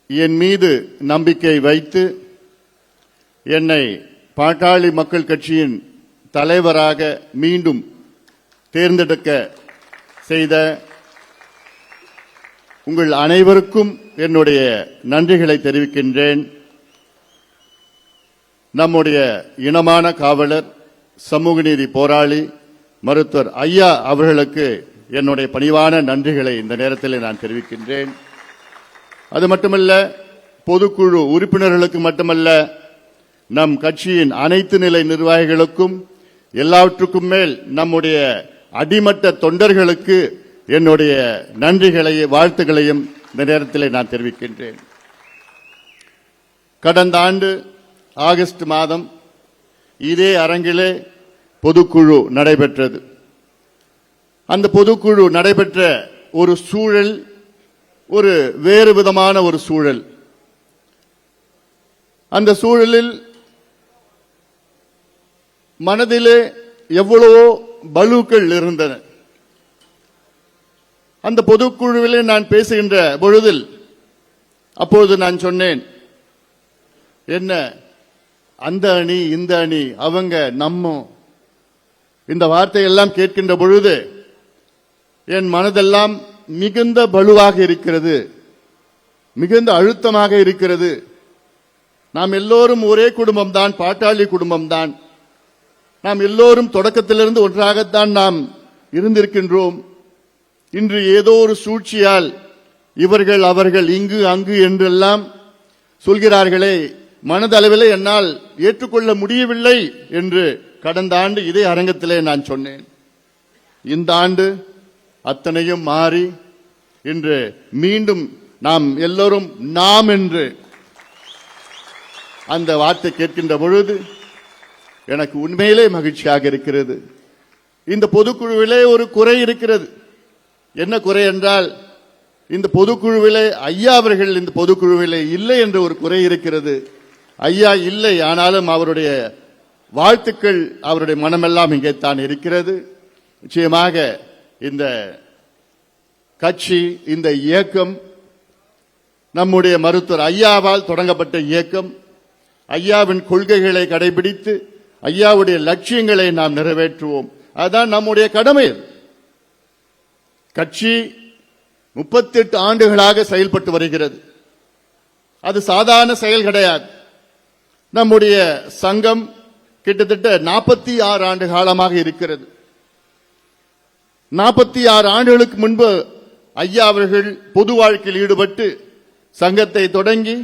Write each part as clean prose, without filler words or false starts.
என் மீது நம்பிக்கை வைத்து என்னை பாட்டாளி மக்கள் கட்சியின் தலைவராக மீண்டும் தேர்ந்தெடுக்க செய்த உங்கள் அனைவருக்கும் என்னுடைய நன்றிகளை தெரிவிக்கின்றேன். நம்முடைய இனமான காவலர், சமூக நீதி போராளி மருத்துவர் ஐயா அவர்களுக்கு என்னுடைய பணிவான நன்றிகளை இந்த நேரத்தில் நான் தெரிவிக்கின்றேன். அது மட்டுமல்ல, பொதுக்குழு உறுப்பினர்களுக்கு மட்டுமல்ல, நம் கட்சியின் அனைத்து நிலை நிர்வாகிகளுக்கும், எல்லாவற்றுக்கும் மேல் நம்முடைய அடிமட்ட தொண்டர்களுக்கு என்னுடைய நன்றிகளையும் வாழ்த்துக்களையும் இந்த நேரத்தில் நான் தெரிவிக்கின்றேன். கடந்த ஆண்டு ஆகஸ்ட் மாதம் இதே அரங்கிலே பொதுக்குழு நடைபெற்றது. அந்த பொதுக்குழு நடைபெற்ற ஒரு சூழல் ஒரு வேறு விதமான ஒரு சூழல். அந்த சூழலில் மனதிலே எவ்வளவோ பலுக்கள் இருந்தன. அந்த பொதுக்குழுவிலே நான் பேசுகின்ற பொழுதில் அப்போது நான் சொன்னேன், என்ன அந்த அணி இந்த அணி அவங்க நம்ம, இந்த வார்த்தையெல்லாம் கேட்கின்ற பொழுது என் மனதெல்லாம் மிகுந்த பலுவாக இருக்கிறது, மிகுந்த அழுத்தமாக இருக்கிறது. நாம் எல்லோரும் ஒரே குடும்பம்தான், பாட்டாளி குடும்பம்தான். நாம் எல்லோரும் தொடக்கத்திலிருந்து ஒன்றாகத்தான் நாம் இருந்திருக்கின்றோம். இன்று ஏதோ ஒரு சூழ்ச்சியால் இவர்கள் அவர்கள் இங்கு அங்கு என்றெல்லாம் சொல்கிறார்களே, மனதளவில் என்னால் ஏற்றுக்கொள்ள முடியவில்லை என்று கடந்த ஆண்டு இதே அரங்கத்திலே நான் சொன்னேன். இந்த ஆண்டு அத்தனையும் மாறி இன்று மீண்டும் நாம் எல்லோரும் நாம் என்று அந்த வார்த்தை கேட்கின்ற பொழுது எனக்கு உண்மையிலே மகிழ்ச்சியாக இருக்கிறது. இந்த பொதுக்குழுவிலே ஒரு குறை இருக்கிறது. என்ன குறை என்றால், இந்த பொதுக்குழுவிலே ஐயா அவர்கள் இந்த பொதுக்குழுவிலே இல்லை என்ற ஒரு குறை இருக்கிறது. ஐயா இல்லை, ஆனாலும் அவருடைய வாழ்த்துக்கள், அவருடைய மனமெல்லாம் இங்கே தான் இருக்கிறது. நிச்சயமாக இந்த கட்சி, இந்த இயக்கம் நம்முடைய மருத்துவர் ஐயாவால் தொடங்கப்பட்ட இயக்கம். ஐயாவின் கொள்கைகளை கடைபிடித்து ஐயாவுடைய லட்சியங்களை நாம் நிறைவேற்றுவோம். அதுதான் நம்முடைய கடமை. கட்சி 38 ஆண்டுகளாக செயல்பட்டு வருகிறது. அது சாதாரண செயல் கிடையாது. நம்முடைய சங்கம் கிட்டத்தட்ட 46 ஆண்டு காலமாக இருக்கிறது. 46 ஆண்டுகளுக்கு முன்பு ஐயா அவர்கள் பொது வாழ்க்கையில் ஈடுபட்டு சங்கத்தை தொடங்கி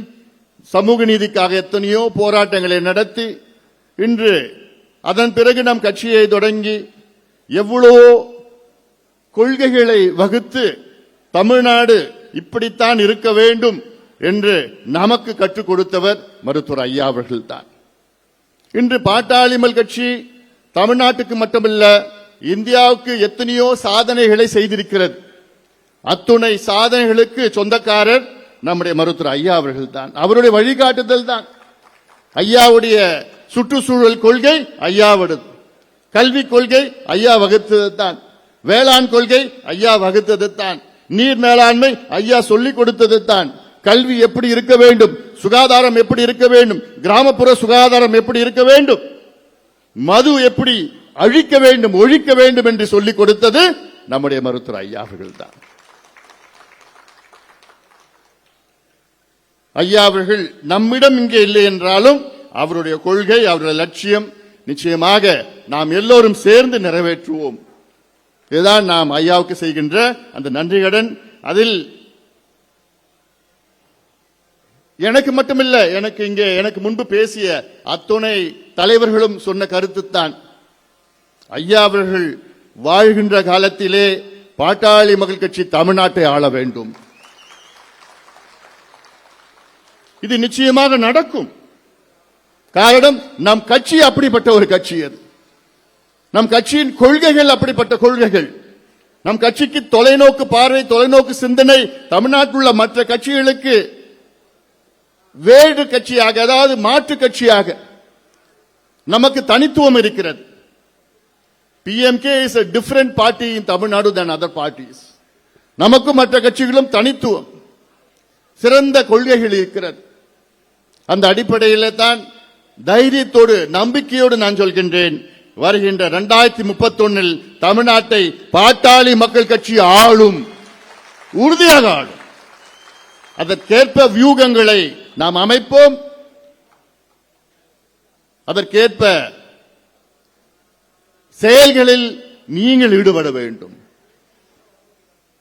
சமூக நீதிக்காக எத்தனையோ போராட்டங்களை நடத்தி, இன்று அதன் பிறகு நம் கட்சியை தொடங்கி எவ்வளவோ கொள்கைகளை வகுத்து தமிழ்நாடு இப்படித்தான் இருக்க வேண்டும் என்று நமக்கு கற்றுக் கொடுத்தவர் மருத்துவர் ஐயா அவர்கள் தான். இன்று பாட்டாளிமல் கட்சி தமிழ்நாட்டுக்கு மட்டுமல்ல, இந்தியாவுக்கு எத்தனையோ சாதனைகளை செய்திருக்கிறது. அத்துணை சாதனைகளுக்கு சொந்தக்காரர் நம்முடைய மருத்துவர் ஐயா அவர்கள் தான். அவருடைய வழிகாட்டுதல் தான். ஐயாவுடைய சுற்றுச்சூழல் கொள்கை ஐயாவுடையது, கல்வி கொள்கை ஐயா வகுத்தது தான், வேளாண் கொள்கை ஐயா வகுத்தது தான், நீர் மேலாண்மை ஐயா சொல்லிக் கொடுத்தது தான், கல்வி எப்படி இருக்க வேண்டும், சுகாதாரம் எப்படி இருக்க வேண்டும், கிராமப்புற சுகாதாரம் எப்படி இருக்க வேண்டும், மது எப்படி அழிக்க வேண்டும் ஒழிக்க வேண்டும் என்று சொல்லிக் கொடுத்தது நம்முடைய மருத்துவர் ஐயா அவர்கள் தான். ஐயா அவர்கள் நம்மிடம் இங்கே இல்லை என்றாலும் அவருடைய கொள்கை, அவருடைய லட்சியம் நிச்சயமாக நாம் எல்லோரும் சேர்ந்து நிறைவேற்றுவோம். இதுதான் நாம் ஐயாவுக்கு செய்கின்ற அந்த நன்றி கடன். அதில் எனக்கு மட்டுமில்லை, எனக்கு முன்பு பேசிய அத்துணை தலைவர்களும் சொன்ன கருத்துத்தான். ஐயா அவர்கள் வாழ்கின்ற காலத்திலே பாட்டாளி மக்கள் கட்சி தமிழ்நாட்டை ஆள வேண்டும். இது நிச்சயமாக நடக்கும். காரணம், நம் கட்சி அப்படிப்பட்ட ஒரு கட்சி. அது நம் கட்சியின் கொள்கைகள் அப்படிப்பட்ட கொள்கைகள். நம் கட்சிக்கு தொலைநோக்கு பார்வை, தொலைநோக்கு சிந்தனை தமிழ்நாட்டில் உள்ள மற்ற கட்சிகளுக்கு வேறு கட்சியாக, அதாவது மாற்று கட்சியாக நமக்கு தனித்துவம் இருக்கிறது. PMK is a different party in Tamil Nadu than other parties. நமக்கும் மற்ற கட்சிகளும் தனித்துவம். சிறந்த கொள்கைகள் இருக்கிறது. அந்த அடிப்படையில் தான் தைரியத்தோடு நம்பிக்கையோடு நான் சொல்கின்றேன், வருகின்ற 2031 தமிழ்நாட்டை பாட்டாளி மக்கள் கட்சி ஆளும், உறுதியாக ஆளும். அதற்கேற்ப வியூகங்களை நாம் அமைப்போம். அதற்கேற்ப செயல்களில் நீங்கள் ஈடுபட வேண்டும்.